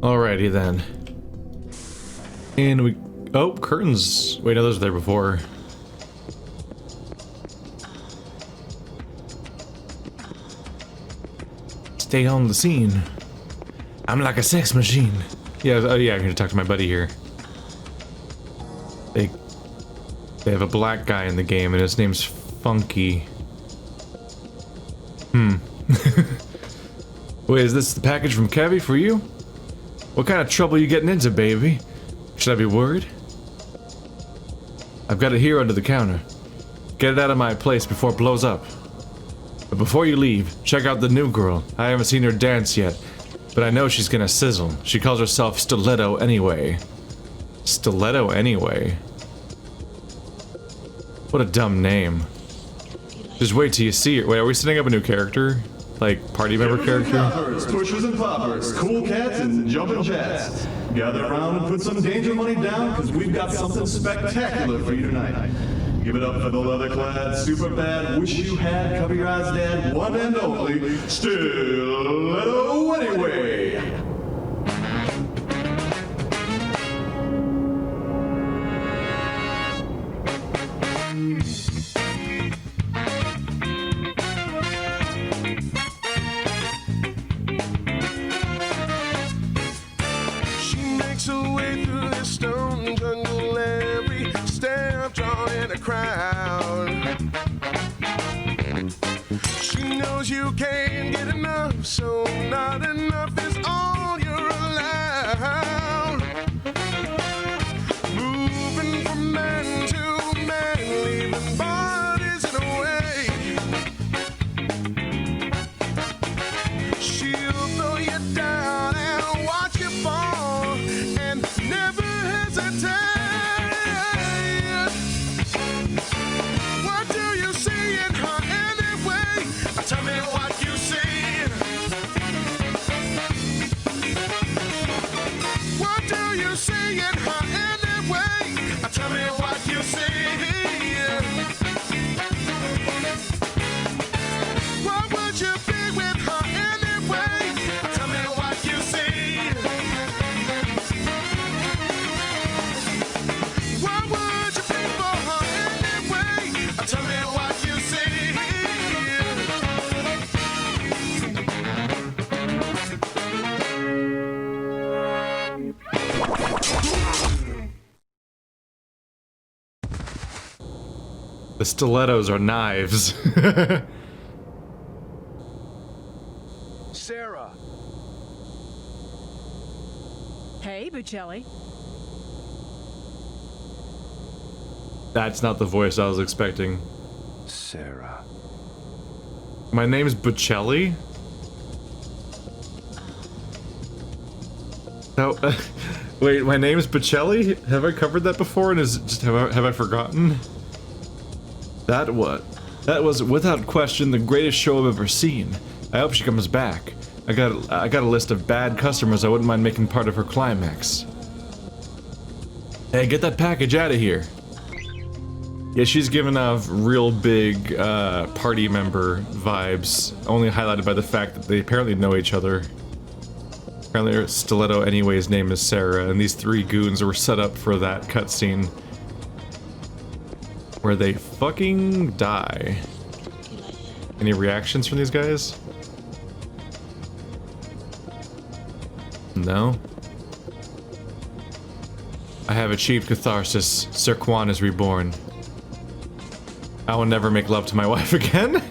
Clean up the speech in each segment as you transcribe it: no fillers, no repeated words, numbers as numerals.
Alrighty then. And we... Oh, curtains. Wait, no, those were there before. Stay on the scene. I'm like a sex machine. Yeah, oh yeah, I'm gonna talk to my buddy here. They have a black guy in the game and his name's Funky. Wait, is this the package from Kevy for you? What kind of trouble you getting into, baby? Should I be worried? I've got it here under the counter. Get it out of my place before it blows up. But before you leave, check out the new girl. I haven't seen her dance yet, but I know she's gonna sizzle. She calls herself Stiletto anyway. Stiletto anyway? What a dumb name. Just wait till you see her. Wait, are we setting up a new character? Like, party member character? Coppers, pushers and poppers, cool cats and jumping jacks. Gather around and put some danger money down, because we've got something spectacular for you tonight. Give it up for the leather-clad, super bad, wish you had, cover your eyes, dad, one and only, Stiletto anyway. She knows you can't get enough, so not enough is all you're allowed. Moving from man to man, leaving bodies in a way. She'll throw you down and watch you fall, and never hesitate. Tell me what you see. What do you see in her anyway? Tell me what you see. What would you be with her anyway? Tell me what you see. What would you be for her anyway? Tell me what you see. The stilettos are knives. Sarah. Hey, Bucelli. That's not the voice I was expecting. Sarah. My name's Bucelli? No, wait, my name's Bucelli? Have I covered that before and is just have I forgotten? That was without question the greatest show I've ever seen. I hope she comes back. I got a list of bad customers I wouldn't mind making part of her climax. Hey, get that package out of here. Yeah, she's giving off real big party member vibes, only highlighted by the fact that they apparently know each other. Apparently Stiletto Anyway's name is Sarah, and these three goons were set up for that cutscene. Where they fucking die. Any reactions from these guys? No? I have achieved catharsis. Sir Quan is reborn. I will never make love to my wife again.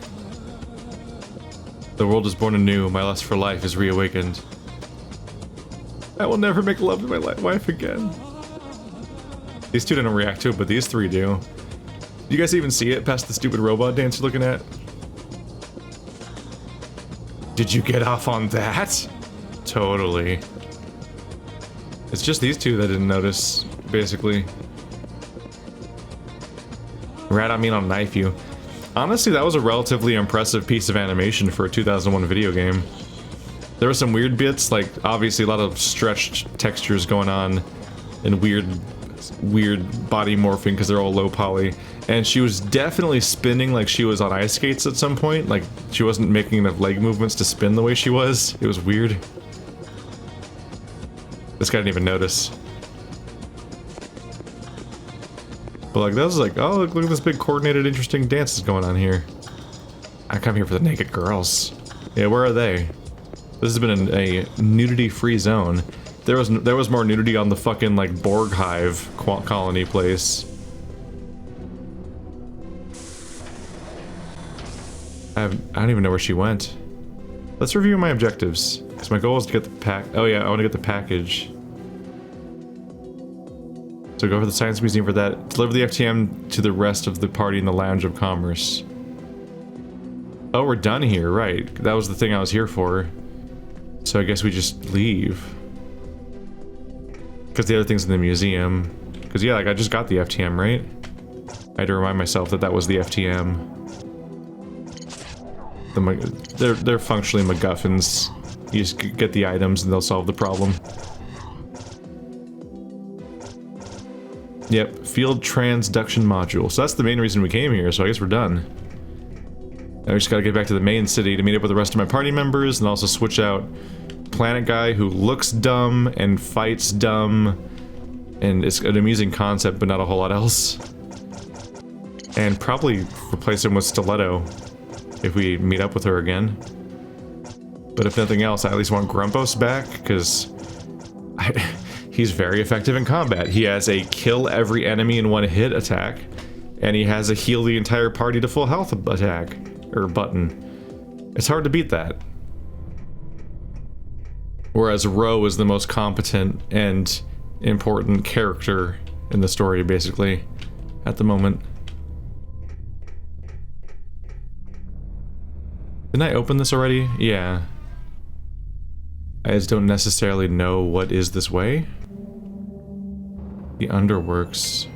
The world is born anew. My lust for life is reawakened. I will never make love to my wife again. These two didn't react to it, but these three do. You guys even see it past the stupid robot dance you're looking at? Did you get off on that? Totally. It's just these two that didn't notice, basically. Rat on me, I'll knife you. Honestly, that was a relatively impressive piece of animation for a 2001 video game. There were some weird bits, like obviously a lot of stretched textures going on, and weird body morphing because they're all low poly. And she was definitely spinning like she was on ice skates at some point. Like, she wasn't making enough leg movements to spin the way she was. It was weird. This guy didn't even notice. But like, that was like, oh, look at this big coordinated, interesting dance that's going on here. I come here for the naked girls. Yeah, where are they? This has been a nudity-free zone. There was more nudity on the fucking like Borg hive colony place. I don't even know where she went. Let's review my objectives, because my goal is to get the pack. Oh yeah, I want to get the package. So go for the Science Museum for that. Deliver the FTM to the rest of the party in the Lounge of Commerce. Oh, we're done here, right. That was the thing I was here for. So I guess we just leave. Because the other thing's in the museum. Because yeah, like I just got the FTM, right? I had to remind myself that that was the FTM. They're functionally MacGuffins. You just get the items and they'll solve the problem. Yep, field transduction module. So that's the main reason we came here, so I guess we're done. Now we just gotta get back to the main city to meet up with the rest of my party members and also switch out Planet Guy, who looks dumb and fights dumb. And it's an amusing concept, but not a whole lot else. And probably replace him with Stiletto if we meet up with her again. But if nothing else, I at least want Grumpos back, because he's very effective in combat. He has a kill every enemy in one hit attack, and he has a heal the entire party to full health attack, or button. It's hard to beat that. Whereas Ro is the most competent and important character in the story, basically, at the moment. Didn't I open this already? Yeah. I just don't necessarily know what is this way. The Underworks.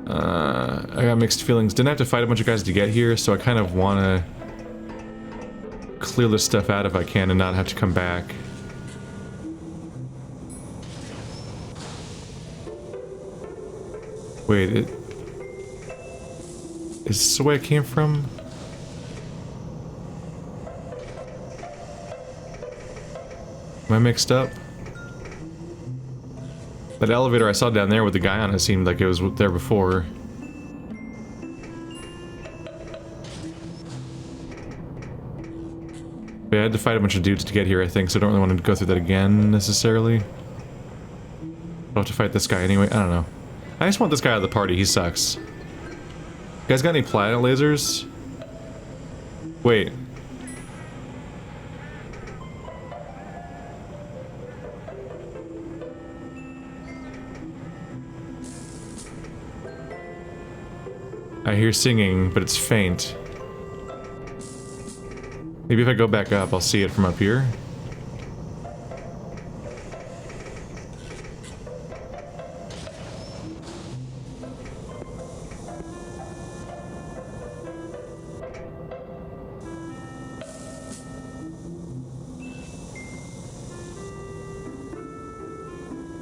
I got mixed feelings. Didn't have to fight a bunch of guys to get here, so I kind of want to clear this stuff out if I can and not have to come back. Wait, is this the way I came from? Am I mixed up? That elevator I saw down there with the guy on it seemed like it was there before. But I had to fight a bunch of dudes to get here, I think, so I don't really want to go through that again, necessarily. I'll have to fight this guy anyway. I don't know. I just want this guy out of the party. He sucks. You guys got any planet lasers? Wait. I hear singing, but it's faint. Maybe if I go back up, I'll see it from up here.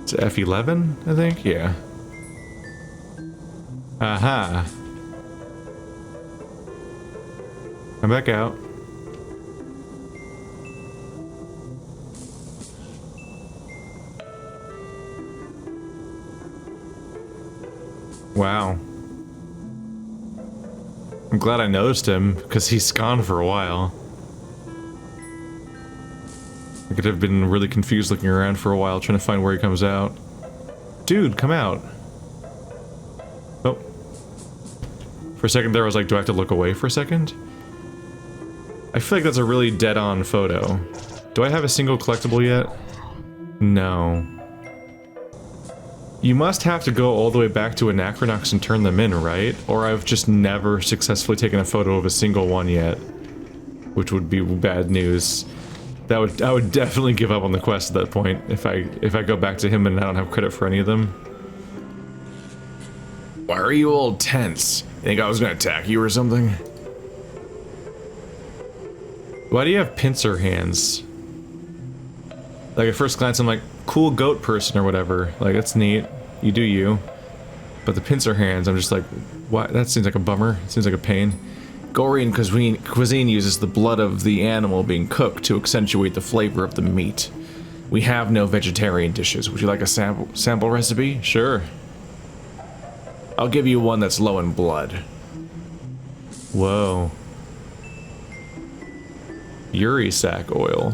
It's F11, I think? Yeah. Aha. Come back out. Wow. I'm glad I noticed him, because he's gone for a while. I could have been really confused looking around for a while, trying to find where he comes out. Dude, come out! Oh. For a second there I was like, do I have to look away for a second? I feel like that's a really dead-on photo. Do I have a single collectible yet? No. You must have to go all the way back to Anachronox and turn them in, right? Or I've just never successfully taken a photo of a single one yet. Which would be bad news. I would definitely give up on the quest at that point if I go back to him and I don't have credit for any of them. Why are you all tense? You think I was gonna attack you or something? Why do you have pincer hands? Like at first glance I'm like, cool goat person or whatever. Like that's neat. You do you. But the pincer hands, I'm just like, what? That seems like a bummer. It seems like a pain. Gorean cuisine uses the blood of the animal being cooked to accentuate the flavor of the meat. We have no vegetarian dishes. Would you like a sample recipe? Sure. I'll give you one that's low in blood. Whoa. Uri sac oil.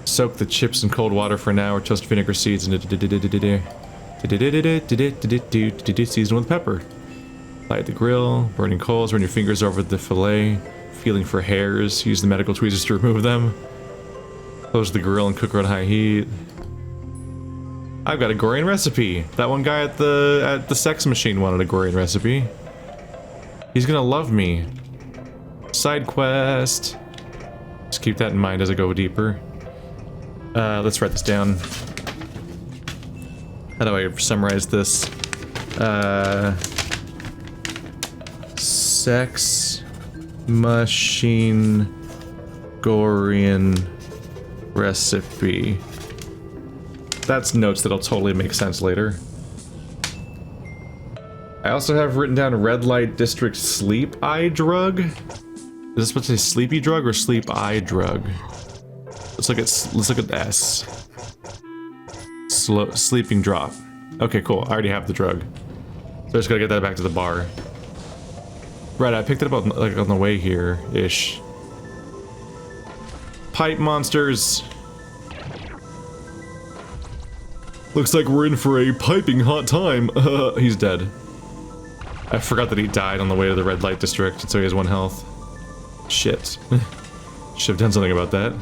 Soak the chips in cold water for an hour, toast vinegar seeds, and season with pepper. Light the grill, burning coals, run your fingers over the fillet, feeling for hairs, use the medical tweezers to remove them. Close the grill and cook on high heat. I've got a Gorean recipe. That one guy at the sex machine wanted a Gorean recipe. He's gonna love me. Side quest. Just keep that in mind as I go deeper. Let's write this down. How do I summarize this? Sex machine Gorean recipe. That's notes that'll totally make sense later. I also have written down red light district sleep eye drug. Is this supposed to say sleepy drug or sleep eye drug? Let's look at the S. Sleeping drop. Okay, cool. I already have the drug. So I just gotta get that back to the bar. Right, I picked it up on, like, on the way here ish. Pipe monsters. Looks like we're in for a piping hot time. He's dead. I forgot that he died on the way to the red light district, so he has 1 health. Shit. Should have done something about that.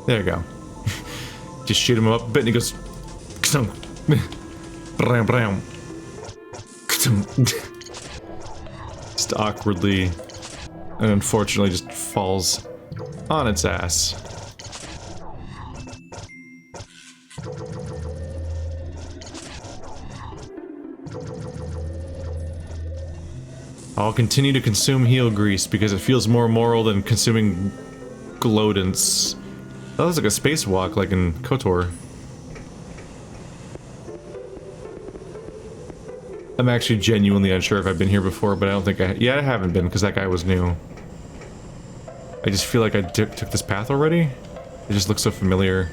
There you go. Just shoot him up a bit and he goes... Just awkwardly and unfortunately just falls on its ass. I'll continue to consume heel grease because it feels more moral than consuming glodents. That looks like a spacewalk, like in KOTOR. I'm actually genuinely unsure if I've been here before, but I don't think I haven't been, because that guy was new. I just feel like I took this path already. It just looks so familiar.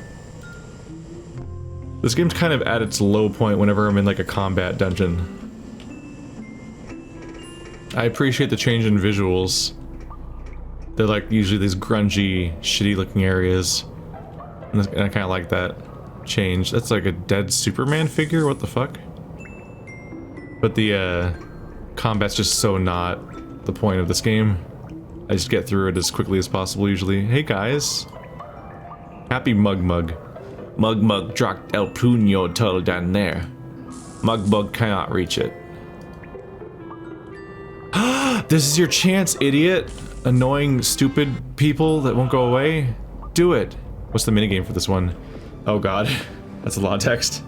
This game's kind of at its low point whenever I'm in, like, a combat dungeon. I appreciate the change in visuals. They're, like, usually these grungy, shitty-looking areas. And I kind of like that change. That's like a dead Superman figure? What the fuck? But the, combat's just so not the point of this game. I just get through it as quickly as possible, usually. Hey, guys. Happy Mug Mug. Mug Mug dropped El Puño turtle down there. Mug Mug cannot reach it. This is your chance, idiot! Annoying, stupid people that won't go away. Do it! What's the minigame for this one? Oh god. That's a lot of text.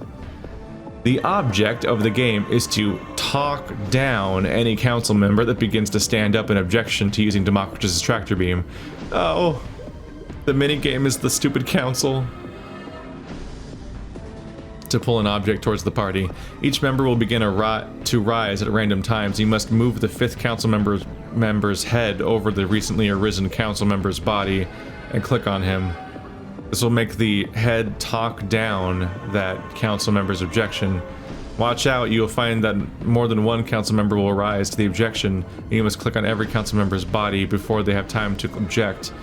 The object of the game is to talk down any council member that begins to stand up in objection to using Democritus's tractor beam. Oh. The minigame is the stupid council. To pull an object towards the party. Each member will begin to rise at random times. You must move the 5th council member's head over the recently arisen council member's body and click on him. This will make the head talk down that council member's objection. Watch out, you will find that more than one council member will rise to the objection, and you must click on every council member's body before they have time to object.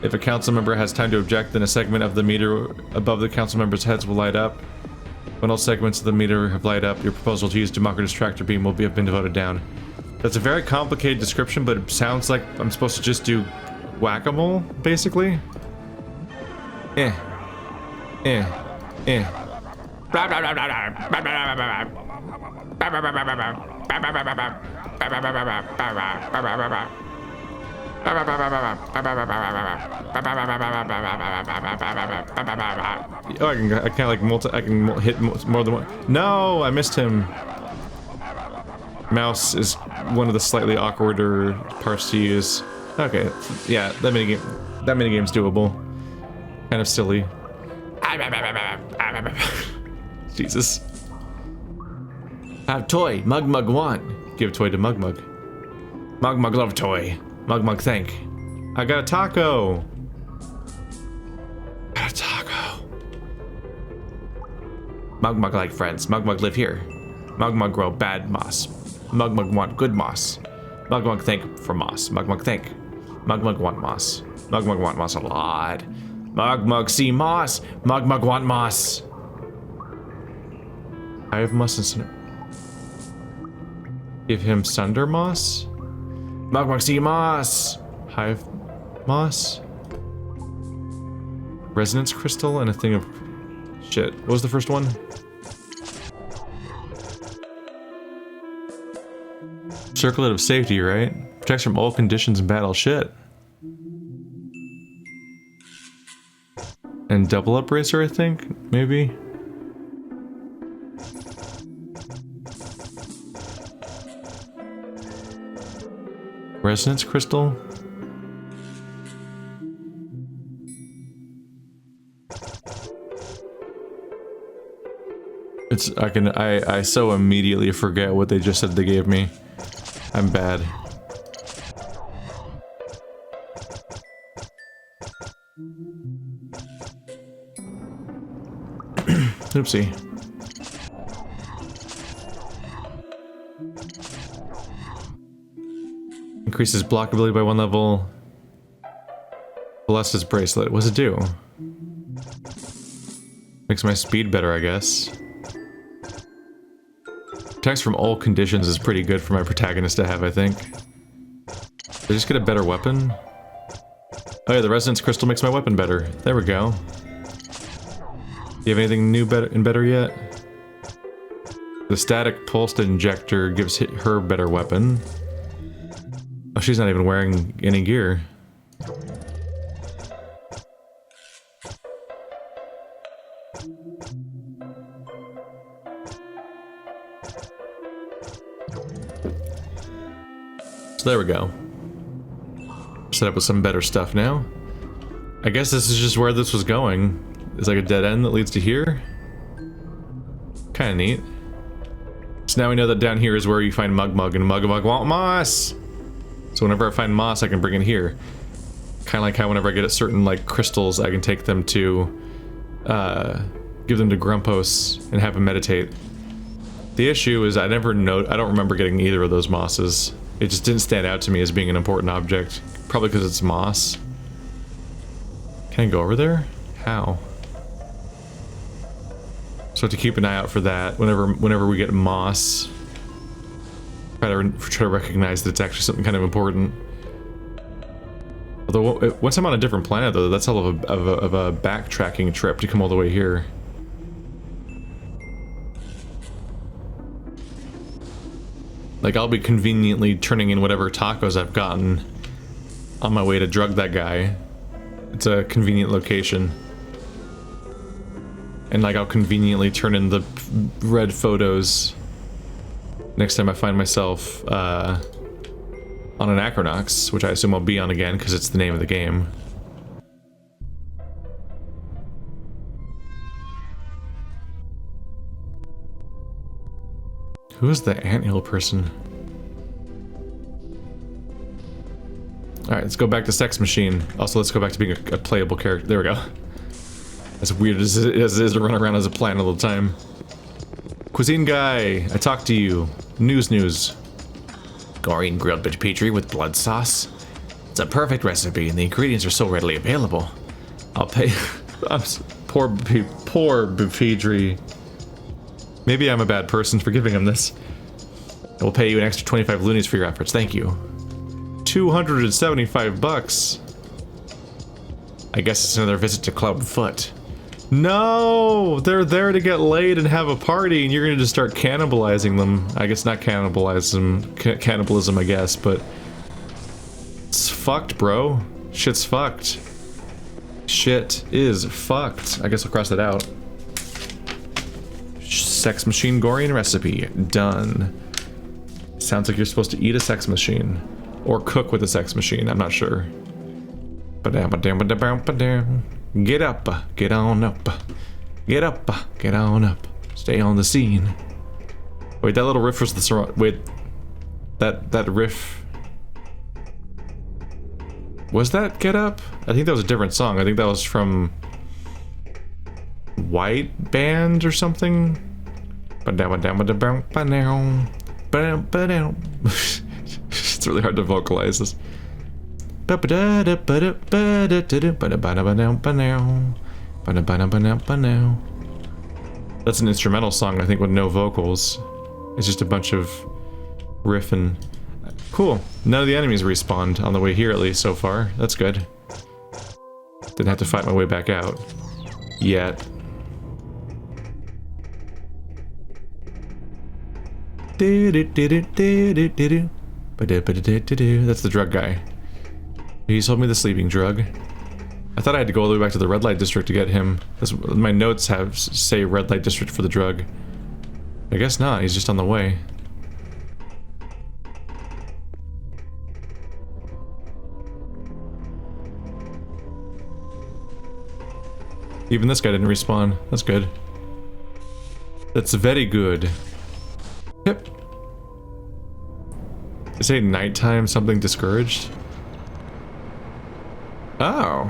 If a council member has time to object, then a segment of the meter above the council member's heads will light up. When all segments of the meter have light up, your proposal to use Democritus tractor beam will have been voted down. That's a very complicated description, but it sounds like I'm supposed to just do whack-a-mole, basically. Oh, I can like hit more than one. No, I missed him. Mouse is one of the slightly awkwarder parts to use. Okay, yeah, that minigame's doable. Kind of silly. Jesus. Have toy. Mug Mug want. Give toy to Mug Mug. Mug Mug love toy. Mug Mug thank. I got a taco. Got a taco. Mug Mug like friends. Mug Mug live here. Mug Mug grow bad moss. Mug Mug want good moss. Mug Mug thank for moss. Mug Mug thank. Mug Mug want moss. Mug Mug want moss a lot. Mug Mug see moss. Mug Mug want moss. I have moss and cinder. Give him Sunder Moss? Mug Mug see moss! Hive moss? Resonance crystal and a thing of... Shit. What was the first one? Circlet of safety, right? Protects from all conditions in battle. Shit. And double up racer, I think? Maybe? Resonance crystal? I so immediately forget what they just said they gave me. I'm bad. Oopsie. Increases blockability by 1 level. Blesses bracelet. What does it do? Makes my speed better, I guess. Protects from all conditions is pretty good for my protagonist to have, I think. Did I just get a better weapon? Oh yeah, the resonance crystal makes my weapon better. There we go. Do you have anything new better yet? The static pulsed injector gives her better weapon. Oh, she's not even wearing any gear. So there we go. Set up with some better stuff now. I guess this is just where this was going. It's like a dead end that leads to here. Kinda neat. So now we know that down here is where you find Mug Mug, and Mug Mug want moss! So whenever I find moss, I can bring it here. Kinda like how whenever I get at certain, like, crystals, I can take them to, give them to Grumpos and have him meditate. The issue is I don't remember getting either of those mosses. It just didn't stand out to me as being an important object. Probably because it's moss. Can I go over there? How? So I have to keep an eye out for that whenever we get moss. Try to recognize that it's actually something kind of important. Although once I'm on a different planet, though, that's hell of a backtracking trip to come all the way here. Like, I'll be conveniently turning in whatever tacos I've gotten on my way to drug that guy. It's a convenient location. And, like, I'll conveniently turn in the red photos next time I find myself, on Anachronox, which I assume I'll be on again, because it's the name of the game. Who is the anthill person? Alright, let's go back to Sex Machine. Also, let's go back to being a playable character. There we go. As weird as it is to run around as a plant all the time. Cuisine guy, I talked to you. News. Goring grilled petri with blood sauce. It's a perfect recipe, and the ingredients are so readily available. I'll pay. Poor Petri. Maybe I'm a bad person for giving him this. I will pay you an extra 25 loonies for your efforts. Thank you. 275 bucks. I guess it's another visit to Club Foot. No! They're there to get laid and have a party, and you're gonna just start cannibalizing them. I guess not cannibalize them. Cannibalism, I guess, but... It's fucked, bro. Shit's fucked. Shit is fucked. I guess I'll cross that out. Sex machine Gorian recipe. Done. Sounds like you're supposed to eat a sex machine. Or cook with a sex machine. I'm not sure. Get up. Get on up. Get up. Get on up. Stay on the scene. Wait, that little riff was the... Wait. That riff... Was that Get Up? I think that was a different song. I think that was from White Band or something. It's really hard to vocalize this. That's an instrumental song, I think, with no vocals. It's just a bunch of riffing. Cool. None of the enemies respawned on the way here, at least so far. That's good. Didn't have to fight my way back out. Yet. That's the drug guy. He sold me the sleeping drug. I thought I had to go all the way back to the red light district to get him. My notes say red light district for the drug. I guess not. He's just on the way. Even this guy didn't respawn. That's good. That's very good. Yep. They say nighttime something discouraged? Oh.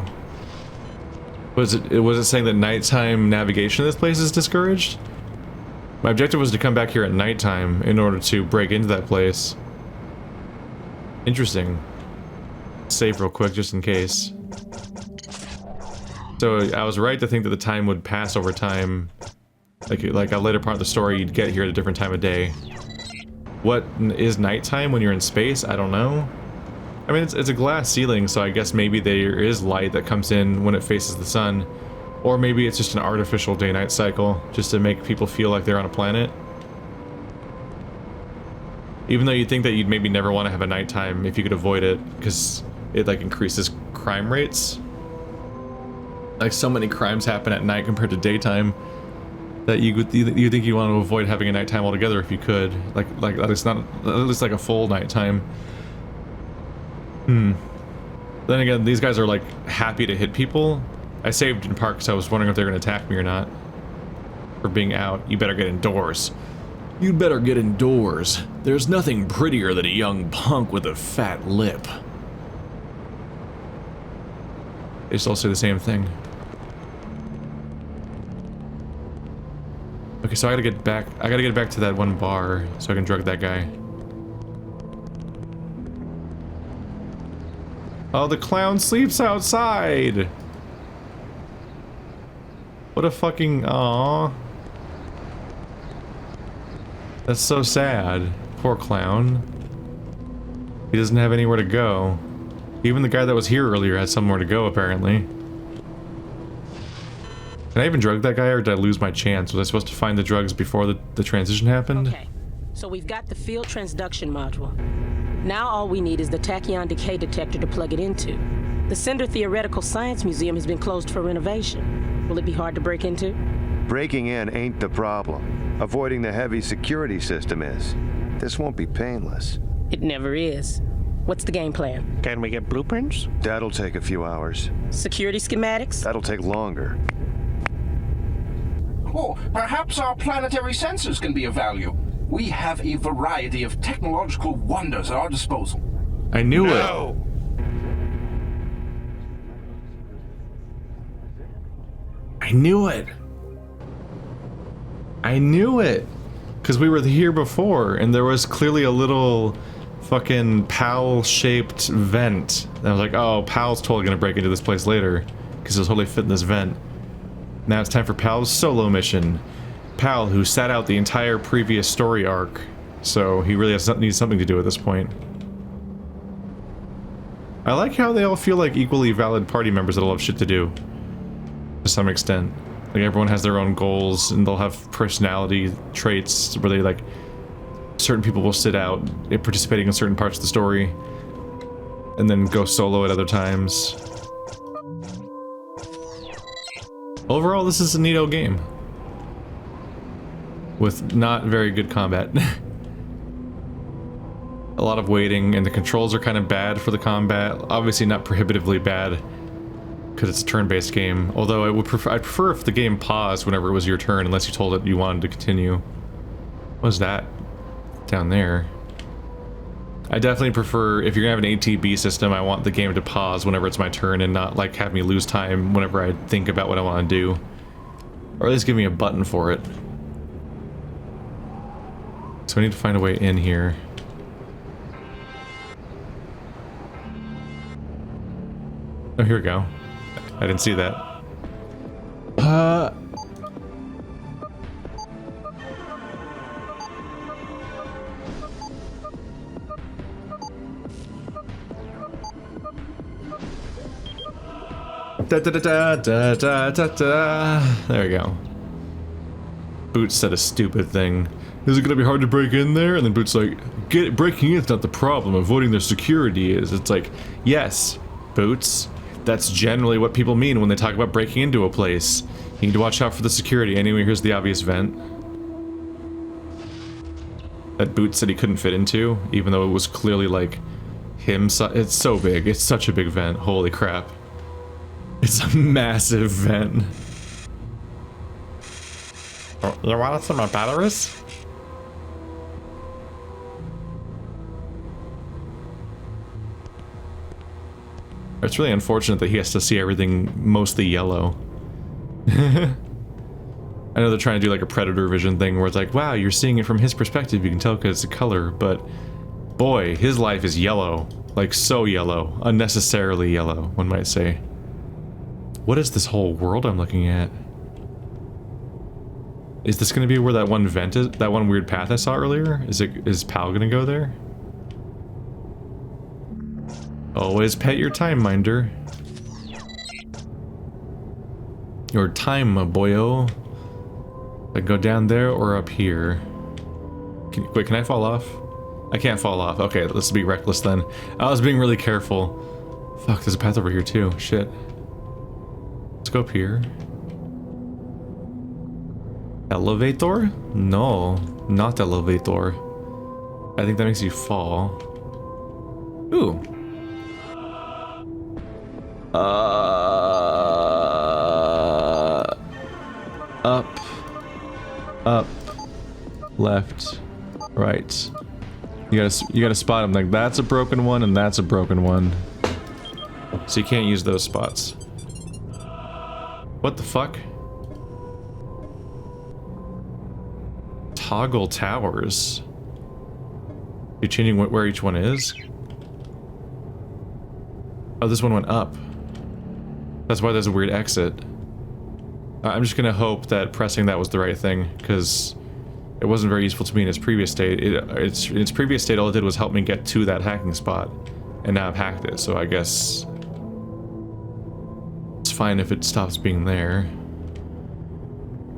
Was it saying that nighttime navigation of this place is discouraged? My objective was to come back here at nighttime in order to break into that place. Interesting. Save real quick just in case. So I was right to think that the time would pass over time. Like a later part of the story, you'd get here at a different time of day. What is nighttime when you're in space? I don't know. I mean, it's a glass ceiling, so I guess maybe there is light that comes in when it faces the sun. Or maybe it's just an artificial day-night cycle, just to make people feel like they're on a planet. Even though you'd think that you'd maybe never want to have a nighttime if you could avoid it, because it like increases crime rates. Like so many crimes happen at night compared to daytime that you think you want to avoid having a nighttime altogether if you could. Like it's not at least like a full nighttime. Then again, these guys are like happy to hit people. I saved in part because I was wondering if they're going to attack me or not. For being out. You better get indoors. You'd better get indoors. There's nothing prettier than a young punk with a fat lip. They still say the same thing. Okay, so I gotta get back to that one bar so I can drug that guy. Oh, the clown sleeps outside! What a fucking... Aww. That's so sad. Poor clown. He doesn't have anywhere to go. Even the guy that was here earlier had somewhere to go, apparently. Can I even drug that guy, or did I lose my chance? Was I supposed to find the drugs before the transition happened? Okay, so we've got the field transduction module. Now all we need is the tachyon decay detector to plug it into. The Cinder Theoretical Science Museum has been closed for renovation. Will it be hard to break into? Breaking in ain't the problem. Avoiding the heavy security system is. This won't be painless. It never is. What's the game plan? Can we get blueprints? That'll take a few hours. Security schematics? That'll take longer. Oh, perhaps our planetary sensors can be of value. We have a variety of technological wonders at our disposal. I knew it. I knew it. I knew it. Because we were here before, and there was clearly a little fucking PAL-shaped vent. And I was like, oh, PAL's totally gonna break into this place later. Because it'll totally fit in this vent. Now it's time for PAL's solo mission. PAL, who sat out the entire previous story arc. So he really needs something to do at this point. I like how they all feel like equally valid party members that'll have shit to do. To some extent. Like everyone has their own goals and they'll have personality traits where they like... Certain people will sit out in participating in certain parts of the story. and then go solo at other times. Overall, this is a neato game. With not very good combat. A lot of waiting, and the controls are kind of bad for the combat. Obviously not prohibitively bad, because it's a turn-based game. Although I'd prefer if the game paused whenever it was your turn, unless you told it you wanted to continue. What was that? Down there. I definitely prefer, if you're gonna have an ATB system, I want the game to pause whenever it's my turn and not like have me lose time whenever I think about what I want to do. Or at least give me a button for it. So I need to find a way in here. Oh, here we go. I didn't see that. Da, da, da, da, da, da, da. There we go. Boots said a stupid thing. Is it gonna be hard to break in there? And then Boots like, breaking in is not the problem, avoiding their security is. It's like, yes, Boots. That's generally what people mean when they talk about breaking into a place. You need to watch out for the security. Anyway, here's the obvious vent. That Boots said he couldn't fit into, even though it was clearly like him. It's so big. It's such a big vent. Holy crap. It's a massive vent. Oh, you want some of my batteries? It's really unfortunate that he has to see everything mostly yellow. I know they're trying to do like a predator vision thing where it's like, wow, you're seeing it from his perspective, you can tell because it's a color, but boy, his life is yellow. Like so yellow. Unnecessarily yellow, one might say. What is this whole world I'm looking at? Is this gonna be where that one vent is? That one weird path I saw earlier? Is Pal gonna go there? Always pet your time minder. Your time, my boyo. I go down there or up here. Wait, can I fall off? I can't fall off. Okay, let's be reckless then. I was being really careful. Fuck, there's a path over here too. Shit. Let's go up here. Elevator? No, not elevator. I think that makes you fall. Ooh. Up, left, right. You gotta spot them. Like that's a broken one and that's a broken one. So you can't use those spots. What the fuck? Toggle towers. You're changing where each one is? Oh, this one went up. That's why there's a weird exit. I'm just gonna hope that pressing that was the right thing, because it wasn't very useful to me in its previous state. In its previous state, all it did was help me get to that hacking spot, and now I've hacked it, so I guess it's fine if it stops being there.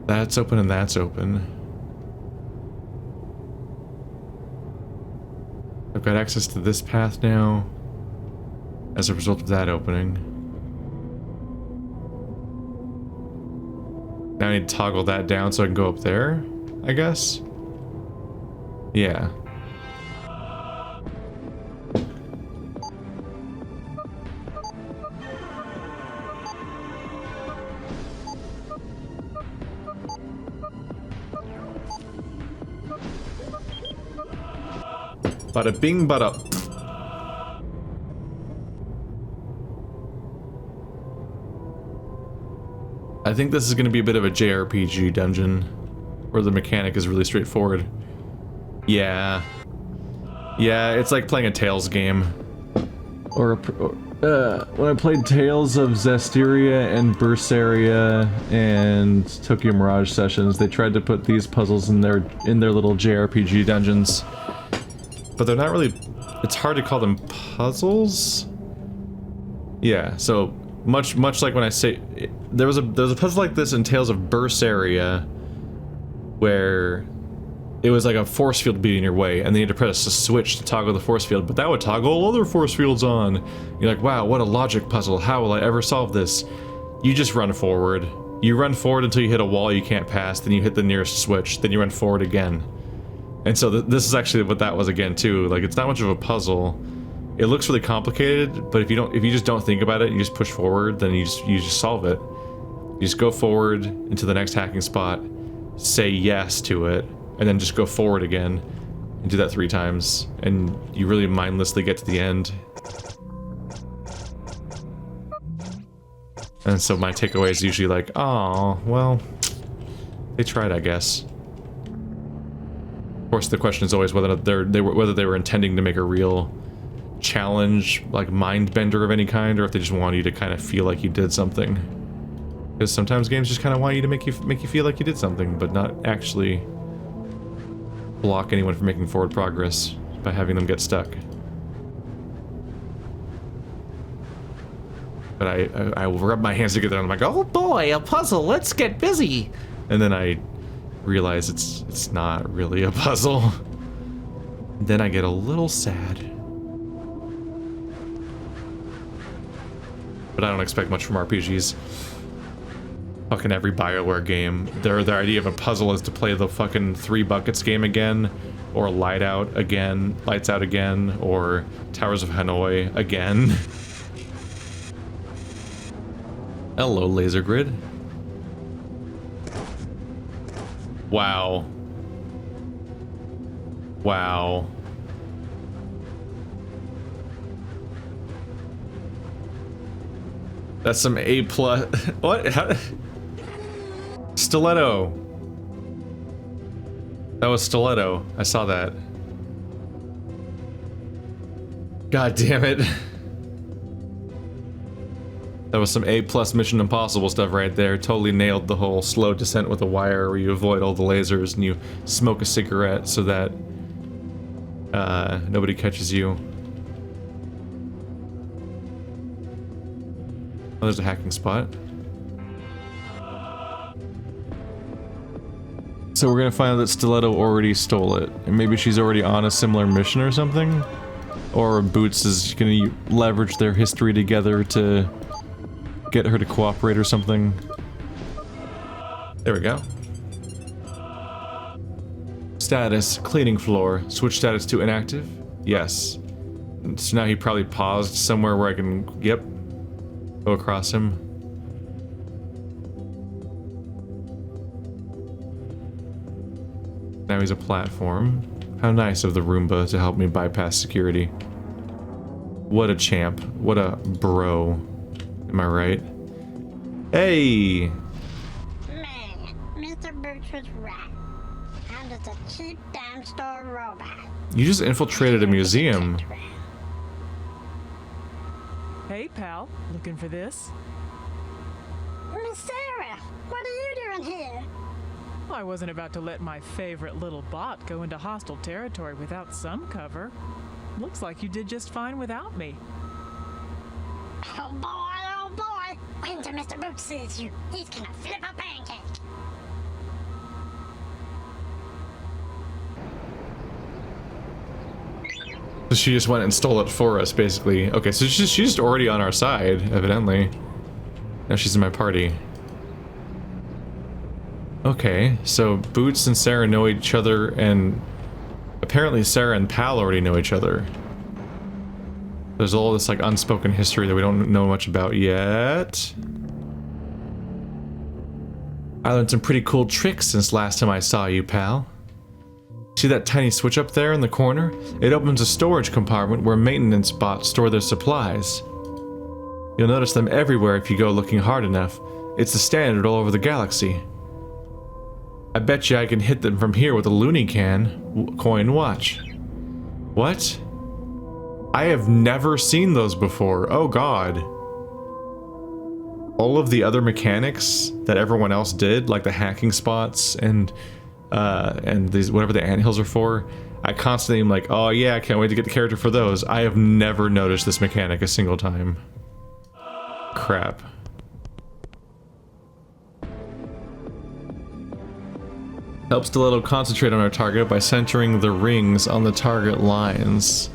That's open and that's open. I've got access to this path now as a result of that opening. Now I need to toggle that down so I can go up there, I guess? Yeah. Bada bing, bada. I think this is going to be a bit of a jRPG dungeon, where the mechanic is really straightforward. Yeah. Yeah, it's like playing a Tales game. Or when I played Tales of Zestiria and Berseria and Tokyo Mirage Sessions, they tried to put these puzzles in their little jRPG dungeons. But they're not really... It's hard to call them puzzles? Yeah, so... Much like when I say there was a puzzle like this in Tales of Berseria, where it was like a force field being your way, and then you had to press a switch to toggle the force field, but that would toggle all other force fields on. You're like, wow, what a logic puzzle. How will I ever solve this? You just run forward. You run forward until you hit a wall you can't pass, then you hit the nearest switch, then you run forward again. And so this is actually what that was again too. Like, it's not much of a puzzle. It looks really complicated, but if you just don't think about it, you just push forward, then you just solve it. You just go forward into the next hacking spot, say yes to it, and then just go forward again and do that 3 times, and you really mindlessly get to the end. And so my takeaway is usually like, oh, well, they tried, I guess. Of course, the question is always whether they were intending to make a real challenge, like mind bender of any kind, or if they just wanted you to kind of feel like you did something. Because sometimes games just kind of want you to make you feel like you did something, but not actually block anyone from making forward progress by having them get stuck. But I will rub my hands together and I'm like, oh boy, a puzzle, let's get busy. And then I realize it's not really a puzzle. Then I get a little sad. But I don't expect much from RPGs. Fucking every BioWare game, their idea of a puzzle is to play the fucking 3 buckets game again, or Lights Out again, or Towers of Hanoi again. Hello, laser grid. Wow. Wow. That's some A+. What? How? Stiletto. That was Stiletto. I saw that. God damn it. That was some A+ Mission Impossible stuff right there. Totally nailed the whole slow descent with a wire where you avoid all the lasers and you smoke a cigarette so that nobody catches you. Oh, there's a hacking spot. So we're gonna find out that Stiletto already stole it. And maybe she's already on a similar mission or something? Or Boots is gonna leverage their history together to get her to cooperate or something. There we go. Status, cleaning floor. Switch status to inactive? Yes. So now he probably paused somewhere where I can, yep, go across him. Now he's a platform. How nice of the Roomba to help me bypass security. What a champ. What a bro. Am I right? Hey! Man, Mr. Boots was right. I'm just a cheap dime store robot. You just infiltrated a museum. Hey, pal. Looking for this? Miss Sarah, what are you doing here? I wasn't about to let my favorite little bot go into hostile territory without some cover. Looks like you did just fine without me. Oh boy, wait until Mr. Boots sees you. He's gonna flip a pancake. So she just went and stole it for us, basically. Okay, so she's just already on our side, evidently. Now she's in my party. Okay, so Boots and Sarah know each other, and apparently Sarah and Pal already know each other. There's all this like unspoken history that we don't know much about yet. I learned some pretty cool tricks since last time I saw you, Pal. See that tiny switch up there in the corner? It opens a storage compartment where maintenance bots store their supplies. You'll notice them everywhere if you go looking hard enough. It's the standard all over the galaxy. I bet you I can hit them from here with a loony can. Coin watch. What? I have never seen those before. Oh god. All of the other mechanics that everyone else did, like the hacking spots and these whatever the anthills are for, I constantly am like, oh yeah, I can't wait to get the character for those. I have never noticed this mechanic a single time. Crap. Helps Stiletto concentrate on our target by centering the rings on the target lines.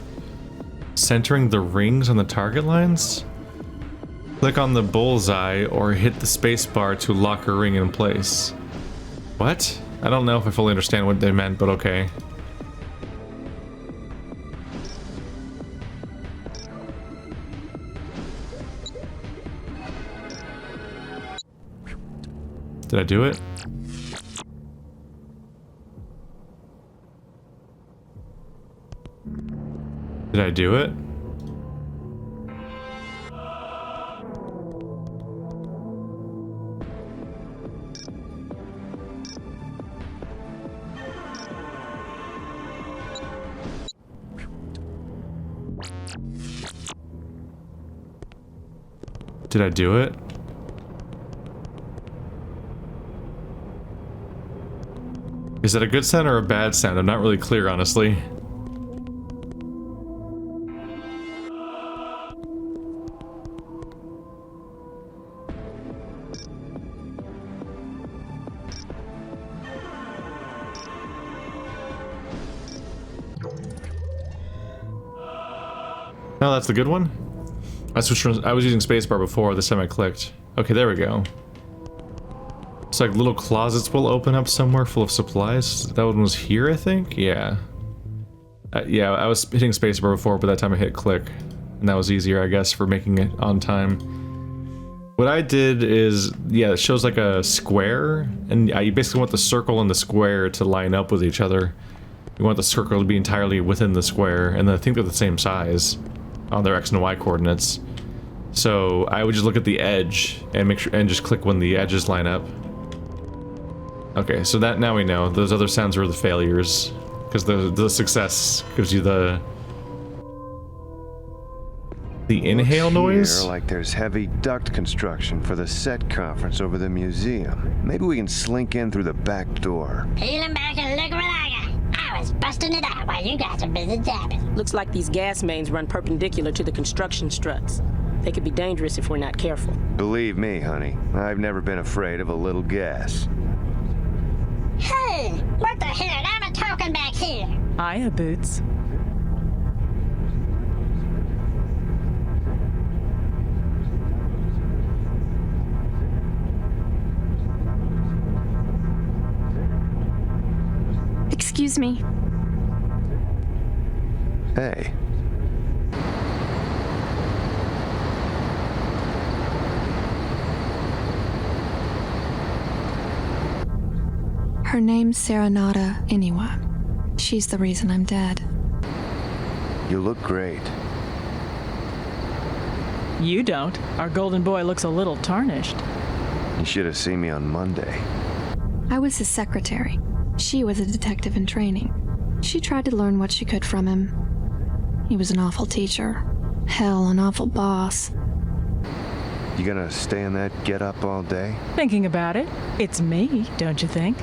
Centering the rings on the target lines? Click on the bullseye or hit the spacebar to lock a ring in place. What? I don't know if I fully understand what they meant, but okay. Did I do it? Did I do it? Did I do it? Is that a good sound or a bad sound? I'm not really clear, honestly. No, that's the good one? I was using spacebar before, this time I clicked. Okay, there we go. It's like little closets will open up somewhere full of supplies. That one was here, I think? Yeah. Yeah, I was hitting spacebar before, but that time I hit click. And that was easier, I guess, for making it on time. What I did is, yeah, it shows like a square, and you basically want the circle and the square to line up with each other. You want the circle to be entirely within the square, and I think they're the same size on their X and Y coordinates. So I would just look at the edge and make sure, and just click when the edges line up. Okay, so that now we know. Those other sounds were the failures, because the success gives you the inhale noise. Here, like there's heavy duct construction for the set conference over the museum. Maybe we can slink in through the back door. Peeling back and look what I got. I was busting it out while you guys are busy jabbing. Looks like these gas mains run perpendicular to the construction struts. They could be dangerous if we're not careful. Believe me, honey, I've never been afraid of a little gas. Hey, what the hell? I'm talking back here. Hiya, Boots. Excuse me. Hey. Her name's Serenata Iniwa. She's the reason I'm dead. You look great. You don't. Our golden boy looks a little tarnished. You should have seen me on Monday. I was his secretary. She was a detective in training. She tried to learn what she could from him. He was an awful teacher. Hell, an awful boss. You gonna stay in that get-up all day? Thinking about it, it's me, don't you think?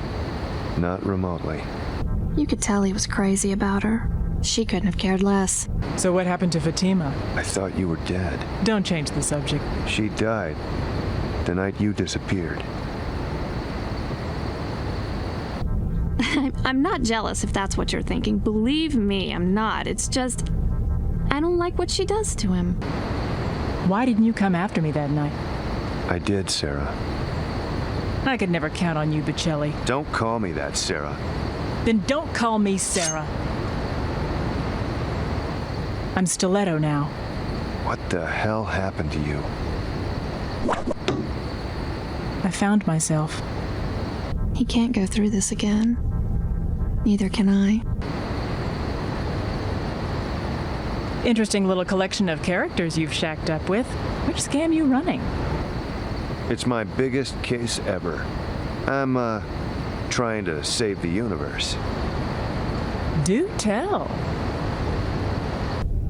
Not remotely. You could tell he was crazy about her. She couldn't have cared less. So what happened to Fatima? I thought you were dead. Don't change the subject. She died the night you disappeared. I'm not jealous if that's what you're thinking. Believe me, I'm not. It's just, I don't like what she does to him. Why didn't you come after me that night? I did, Sarah. I could never count on you, Bucelli. Don't call me that, Sarah. Then don't call me Sarah. I'm Stiletto now. What the hell happened to you? I found myself. He can't go through this again. Neither can I. Interesting little collection of characters you've shacked up with. Which scam you running? It's my biggest case ever. I'm, trying to save the universe. Do tell.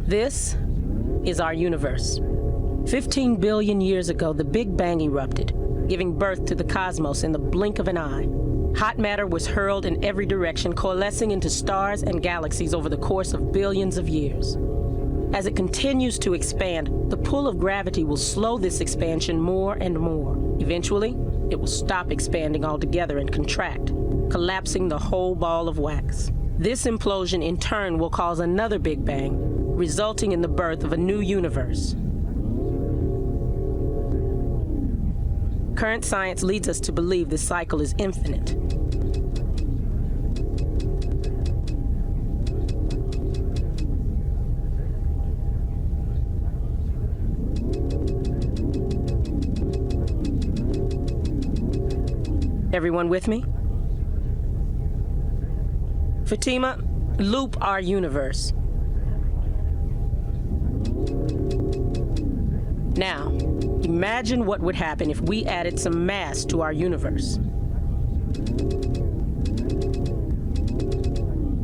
This is our universe. 15 billion years ago, the Big Bang erupted, giving birth to the cosmos in the blink of an eye. Hot matter was hurled in every direction, coalescing into stars and galaxies over the course of billions of years. As it continues to expand, the pull of gravity will slow this expansion more and more. Eventually, it will stop expanding altogether and contract, collapsing the whole ball of wax. This implosion in turn will cause another Big Bang, resulting in the birth of a new universe. Current science leads us to believe this cycle is infinite. Everyone with me? Fatima, loop our universe. Now, imagine what would happen if we added some mass to our universe.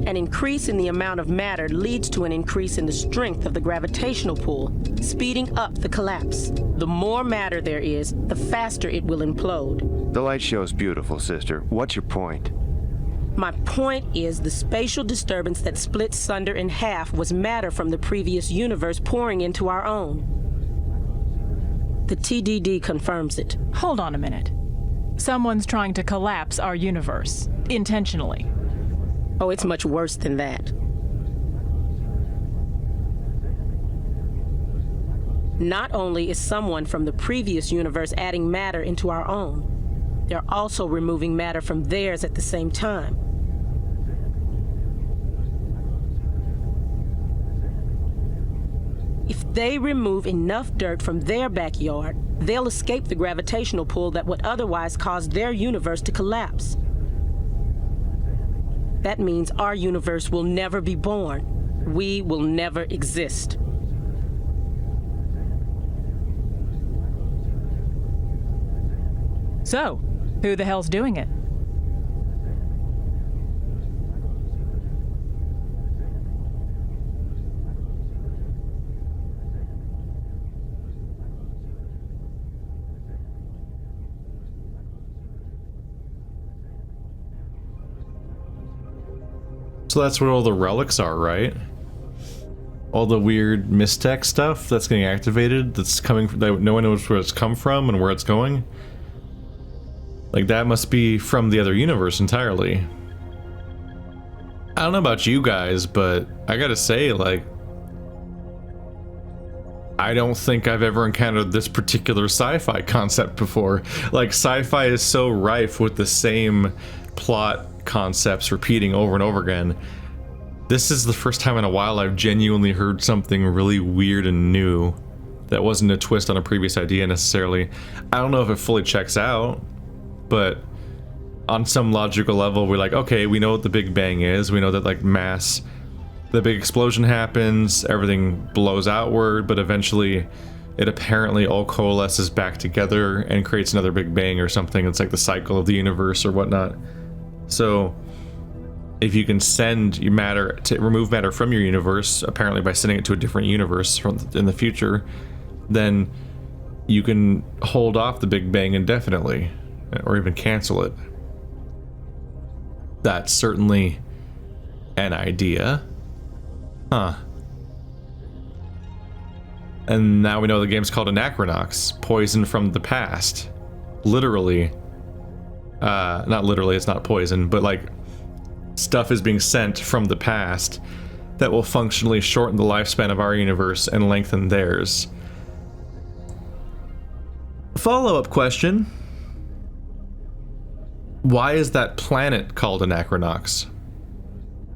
An increase in the amount of matter leads to an increase in the strength of the gravitational pull, speeding up the collapse. The more matter there is, the faster it will implode. The light show's beautiful, sister. What's your point? My point is the spatial disturbance that split Sunder in half was matter from the previous universe pouring into our own. The TDD confirms it. Hold on a minute. Someone's trying to collapse our universe. Intentionally. Oh, it's much worse than that. Not only is someone from the previous universe adding matter into our own, they're also removing matter from theirs at the same time. If they remove enough dirt from their backyard, they'll escape the gravitational pull that would otherwise cause their universe to collapse. That means our universe will never be born. We will never exist. So, who the hell's doing it? So that's where all the relics are, right? All the weird Mystech stuff that's getting activated, that's coming from, that no one knows where it's come from and where it's going. Like, that must be from the other universe entirely. I don't know about you guys, but I gotta say, like, I don't think I've ever encountered this particular sci-fi concept before. Like, sci-fi is so rife with the same plot concepts repeating over and over again. This is the first time in a while I've genuinely heard something really weird and new that wasn't a twist on a previous idea necessarily. I don't know if it fully checks out, but on some logical level we're like, okay, we know what the Big Bang is, we know that, like, mass, the big explosion happens, everything blows outward, but eventually it apparently all coalesces back together and creates another Big Bang or something. It's like the cycle of the universe or whatnot. So if you can send your matter, to remove matter from your universe, apparently by sending it to a different universe in the future, then you can hold off the Big Bang indefinitely, or even cancel it. That's certainly an idea. Huh. And now we know the game's called Anachronox, poison from the past. Literally. Not literally, it's not poison, but like, stuff is being sent from the past that will functionally shorten the lifespan of our universe and lengthen theirs. Follow-up question. Why is that planet called Anachronox?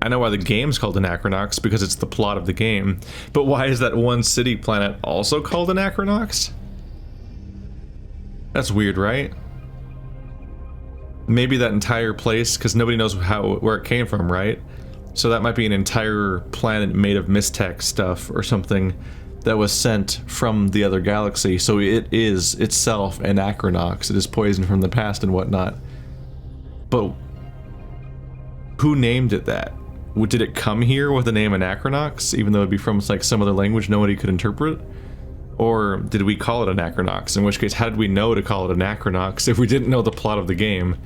I know why the game's called Anachronox, because it's the plot of the game, but why is that one city planet also called Anachronox? That's weird, right? Maybe that entire place, because nobody knows where it came from, right? So that might be an entire planet made of Mystech stuff or something that was sent from the other galaxy. So it is itself Anachronox. It is poison from the past and whatnot. But who named it that? Did it come here with the name Anachronox, even though it'd be from, like, some other language nobody could interpret? Or did we call it Anachronox? In which case, how did we know to call it Anachronox if we didn't know the plot of the game?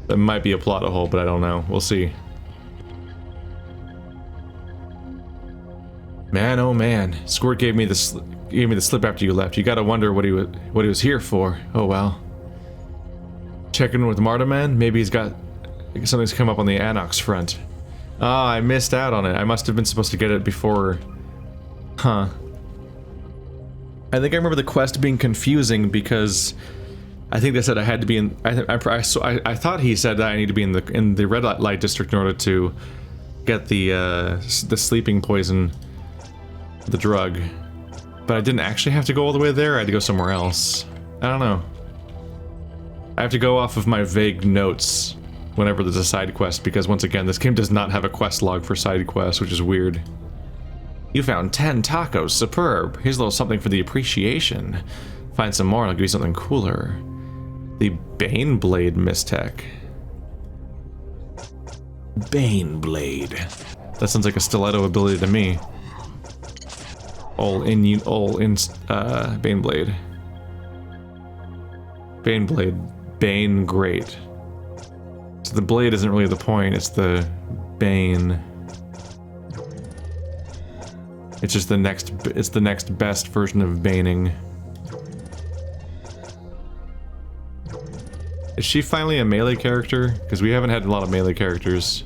That might be a plot hole, but I don't know. We'll see. Man, oh man, Squirt gave me the slip after you left. You gotta wonder what he was here for. Oh well. check in with Martaman. Maybe he's got something's come up on the Anachronox front. Ah, I missed out on it. I must have been supposed to get it before. Huh. I think I remember the quest being confusing because I think they said I had to be in. I thought he said that I need to be in the red light district in order to get the sleeping poison, the drug. But I didn't actually have to go all the way there. I had to go somewhere else. I don't know. I have to go off of my vague notes whenever there's a side quest, because once again, this game does not have a quest log for side quests, which is weird. You found 10 tacos. Superb. Here's a little something for the appreciation. Find some more and I'll give you something cooler. The Bane Blade Mistech. Bane Blade. That sounds like a stiletto ability to me. All in Bane Blade. Bane Blade. Bane Great. So the blade isn't really the point, it's the Bane. It's just the next best version of baning. Is she finally a melee character? Because we haven't had a lot of melee characters.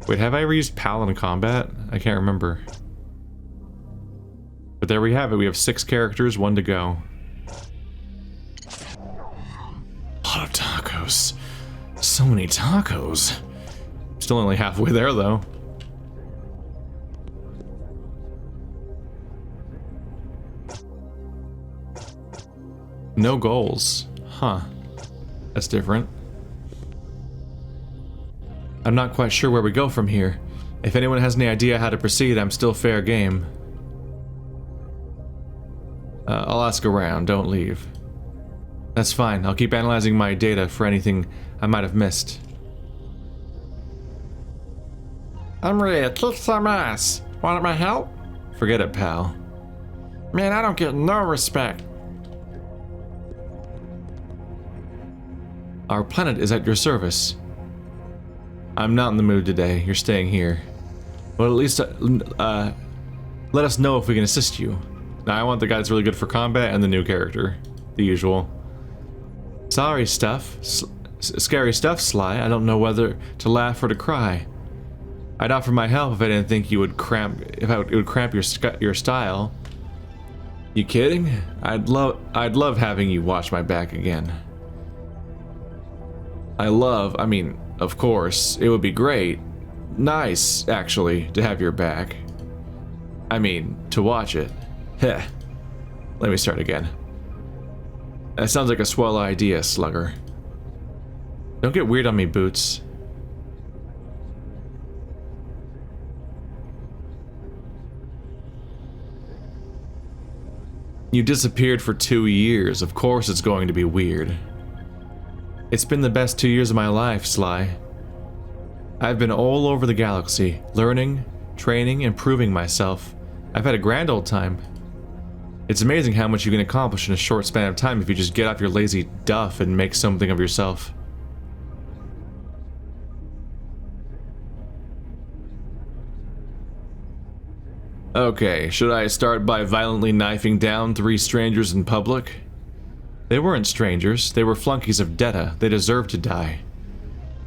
Wait, have I ever used PAL in combat? I can't remember. But there we have it, we have 6 characters, 1 to go. A lot of tacos. So many tacos. Still only halfway there though. No goals. Huh. That's different. I'm not quite sure where we go from here. If anyone has any idea how to proceed, I'm still fair game. I'll ask around, don't leave. That's fine, I'll keep analyzing my data for anything I might have missed. I'm ready to kick some ass. Want my help? Forget it, pal. Man, I don't get no respect. Our planet is at your service. I'm not in the mood today, you're staying here. Well, at least, let us know if we can assist you. Now, I want the guy that's really good for combat and the new character. The usual. Sorry stuff. Scary stuff, Sly. I don't know whether to laugh or to cry. I'd offer my help if I didn't think you would cramp. It would cramp your style. You kidding? I'd love having you watch my back again. I mean, of course, it would be great. Nice, actually, to have your back. I mean, to watch it. Heh. Let me start again. That sounds like a swell idea, Slugger. Don't get weird on me, Boots. You disappeared for 2 years. Of course it's going to be weird. It's been the best 2 years of my life, Sly. I've been all over the galaxy, learning, training, improving myself. I've had a grand old time. It's amazing how much you can accomplish in a short span of time if you just get off your lazy duff and make something of yourself. Okay, should I start by violently knifing down 3 strangers in public? They weren't strangers, they were flunkies of Detta. They deserved to die.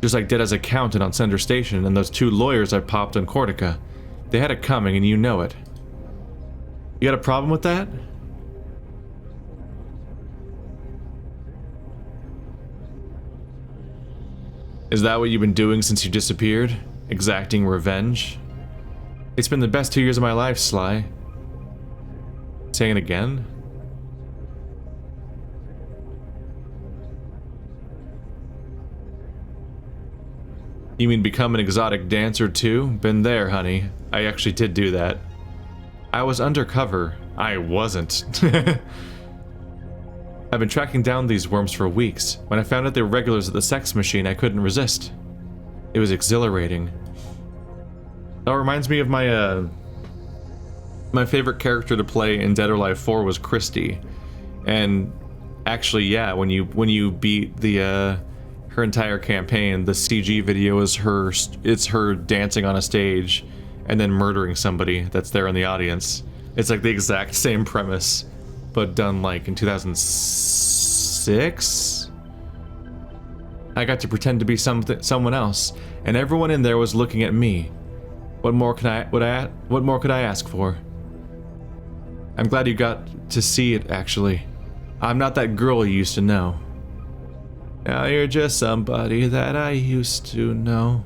Just like Detta's accountant on Center Station and those 2 lawyers I popped on Cortica. They had it coming and you know it. You got a problem with that? Is that what you've been doing since you disappeared? Exacting revenge? It's been the best 2 years of my life, Sly. Saying it again? You mean become an exotic dancer too? Been there, honey. I actually did do that. I was undercover. I wasn't. I've been tracking down these worms for weeks. When I found out they were regulars at the sex machine, I couldn't resist. It was exhilarating. That reminds me of my, my favorite character to play in Dead or Alive 4 was Christy. And actually, yeah, when you beat the, her entire campaign, the CG video is it's her dancing on a stage and then murdering somebody that's there in the audience. It's like the exact same premise, but done like in 2006? I got to pretend to be someone else, and everyone in there was looking at me. What more could I ask for? I'm glad you got to see it, actually. I'm not that girl you used to know. Now you're just somebody that I used to know.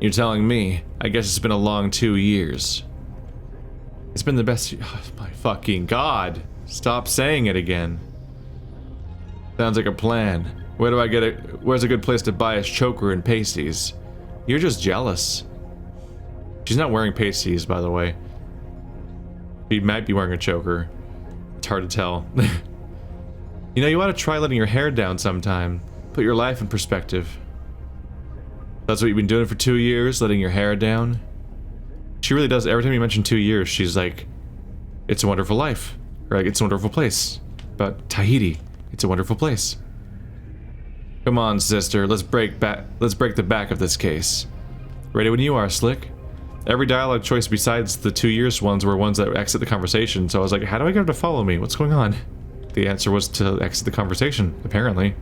You're telling me. I guess it's been a long 2 years. It's been the best. Oh, my fucking god. Stop saying it again. Sounds like a plan. Where do I get it? Where's a good place to buy a choker and pasties? You're just jealous. She's not wearing pasties, by the way. She might be wearing a choker. It's hard to tell. You know, you ought to try letting your hair down sometime. Put your life in perspective. That's what you've been doing for 2 years, letting your hair down? She really does. Every time you mention 2 years, she's like, it's a wonderful life. Or like, it's a wonderful place. But Tahiti, it's a wonderful place. Come on, sister, let's break the back of this case. Ready when you are, Slick. Every dialogue choice besides the 2 years ones were ones that exit the conversation, so I was like, how do I get her to follow me? What's going on? The answer was to exit the conversation, apparently.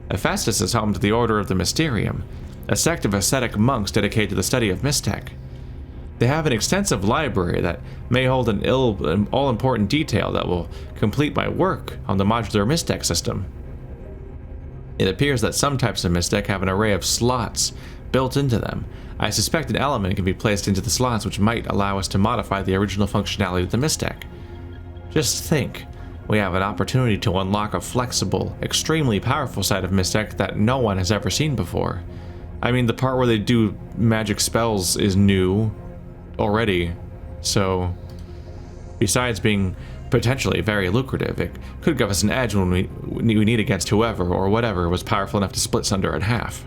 Hephaestus is home to the Order of the Mysterium, a sect of ascetic monks dedicated to the study of Mystech. They have an extensive library that may hold an all-important detail that will complete my work on the modular Mystech system. It appears that some types of Mystech have an array of slots built into them. I suspect an element can be placed into the slots which might allow us to modify the original functionality of the Mystech. Just think, we have an opportunity to unlock a flexible, extremely powerful side of Mystech that no one has ever seen before. I mean, the part where they do magic spells is new already, so besides being potentially very lucrative, it could give us an edge when we need against whoever or whatever was powerful enough to split Sunder in half.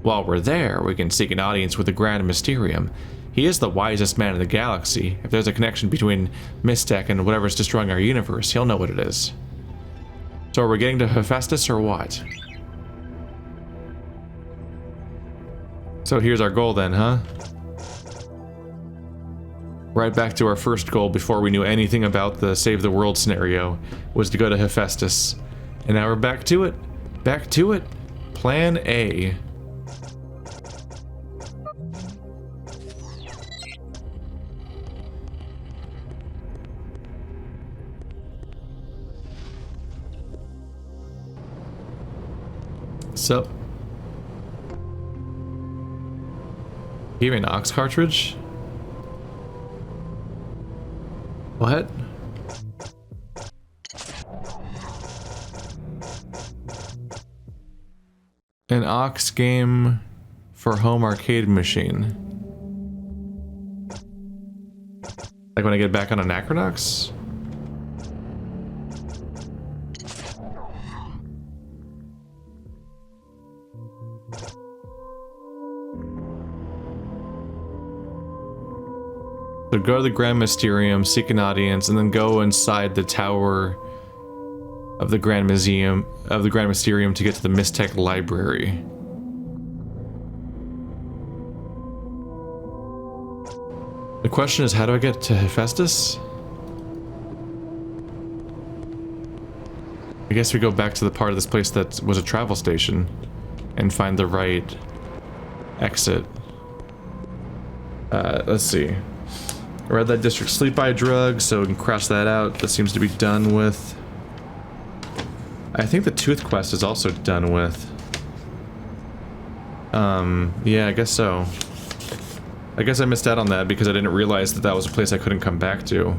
While we're there, we can seek an audience with the Grand Mysterium. He is the wisest man in the galaxy. If there's a connection between Mystech and whatever's destroying our universe, he'll know what it is. So are we getting to Hephaestus or what? So here's our goal then, huh? Right back to our first goal before we knew anything about the Save the World scenario, was to go to Hephaestus. And now we're back to it. Back to it. Plan A. So, give me an Ox cartridge? What? An Ox game for home arcade machine. Like when I get back on Anachronox? So go to the Grand Mysterium, seek an audience, and then go inside the tower of the Grand Mysterium to get to the Mystech Library. The question is, how do I get to Hephaestus? I guess we go back to the part of this place that was a travel station and find the right exit. Let's see. Red Light District sleep eye drug, so we can cross that out. That seems to be done with. I think the tooth quest is also done with. Yeah, I guess so. I guess I missed out on that because I didn't realize that that was a place I couldn't come back to.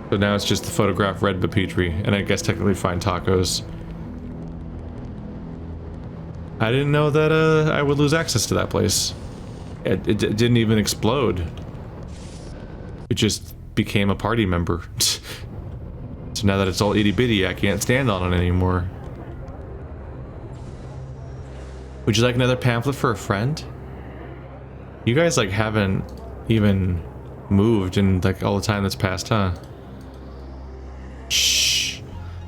So now it's just the photograph Red Bapetri, and I guess technically find tacos. I didn't know that I would lose access to that place. It didn't even explode. It just became a party member. So now that it's all itty bitty, I can't stand on it anymore. Would you like another pamphlet for a friend? You guys like haven't even moved in like all the time that's passed, huh? Shh.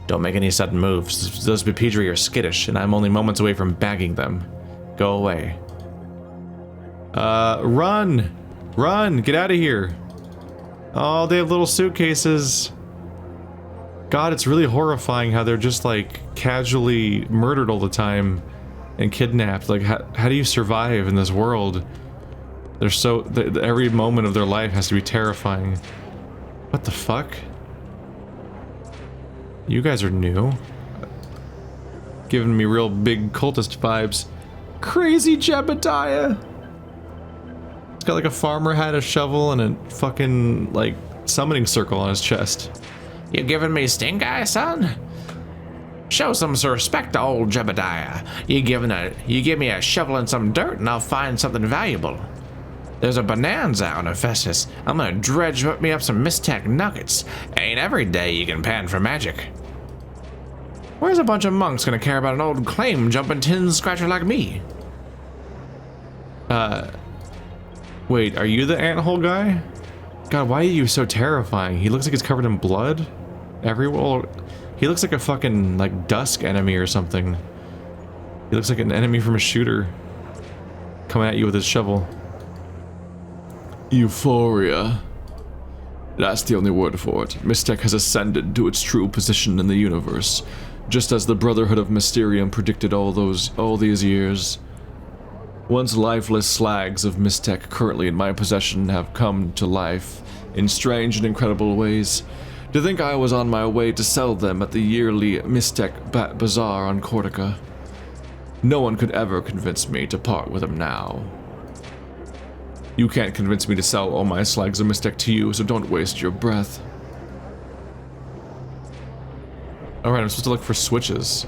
Don't make any sudden moves. Those Bapetri are skittish, and I'm only moments away from bagging them. Go away. Run! Run! Get out of here! Oh, they have little suitcases. God, it's really horrifying how they're just like casually murdered all the time and kidnapped. Like, how do you survive in this world? They're so... every moment of their life has to be terrifying. What the fuck? You guys are new. Giving me real big cultist vibes. Crazy Jebediah! He's got like a farmer hat, a shovel, and a fucking, like, summoning circle on his chest. You giving me stink eye, son? Show some respect to old Jebediah. You give me a shovel and some dirt and I'll find something valuable. There's a bonanza on Hephaestus. I'm gonna dredge me up some Mistech nuggets. Ain't every day you can pan for magic. Where's a bunch of monks gonna care about an old claim jumping tin scratcher like me? Wait, are you the anthole guy? God, why are you so terrifying? He looks like he's covered in blood everywhere. He looks like a fucking, like, dusk enemy or something. He looks like an enemy from a shooter coming at you with his shovel. Euphoria. That's the only word for it. Mistech has ascended to its true position in the universe, just as the Brotherhood of Mysterium predicted all these years. Once lifeless slags of Mistech currently in my possession have come to life in strange and incredible ways. To think I was on my way to sell them at the yearly Mistech Bazaar on Cortica. No one could ever convince me to part with them now. You can't convince me to sell all my slags of Mistech to you, so don't waste your breath. Alright, I'm supposed to look for switches.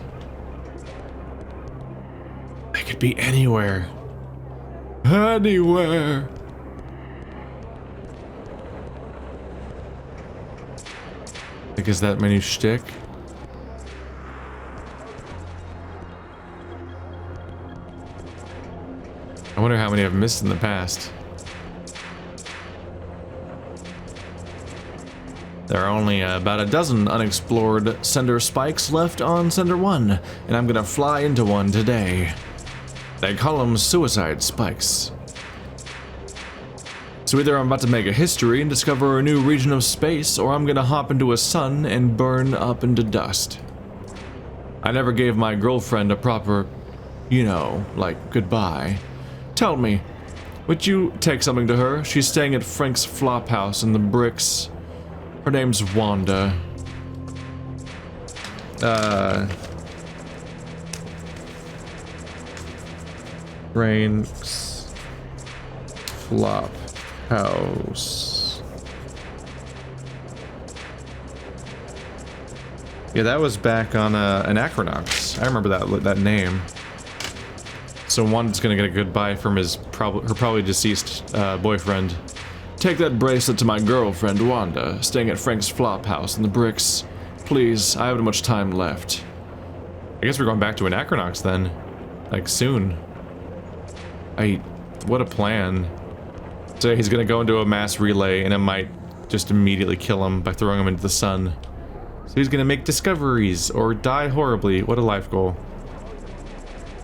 They could be anywhere. Anywhere. Like, is that menu shtick? I wonder how many I've missed in the past. There are only about a dozen unexplored Sender spikes left on Sender 1, and I'm gonna fly into one today. They call them suicide spikes. So either I'm about to make a history and discover a new region of space, or I'm gonna hop into a sun and burn up into dust. I never gave my girlfriend a proper, you know, like, goodbye. Tell me, would you take something to her? She's staying at Frank's flop house in the bricks. Her name's Wanda. Frank's flop house. Yeah, that was back on Anachronox. I remember that name. So Wanda's gonna get a goodbye from her probably deceased boyfriend. Take that bracelet to my girlfriend, Wanda, staying at Frank's flop house in the bricks. Please, I haven't much time left. I guess we're going back to Anachronox then. Like, soon. What a plan. So he's gonna go into a mass relay and it might just immediately kill him by throwing him into the sun. So he's gonna make discoveries or die horribly. What a life goal.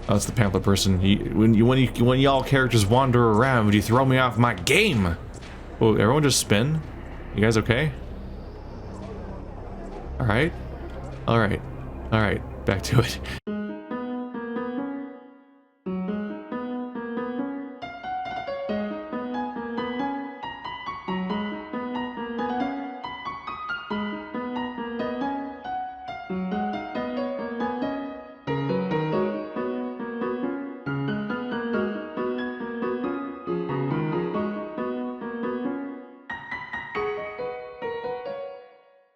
Oh, it's the pamphlet person. When y'all characters wander around, you throw me off my game. Oh, everyone just spin? You guys okay? Alright. Alright. Alright. Back to it.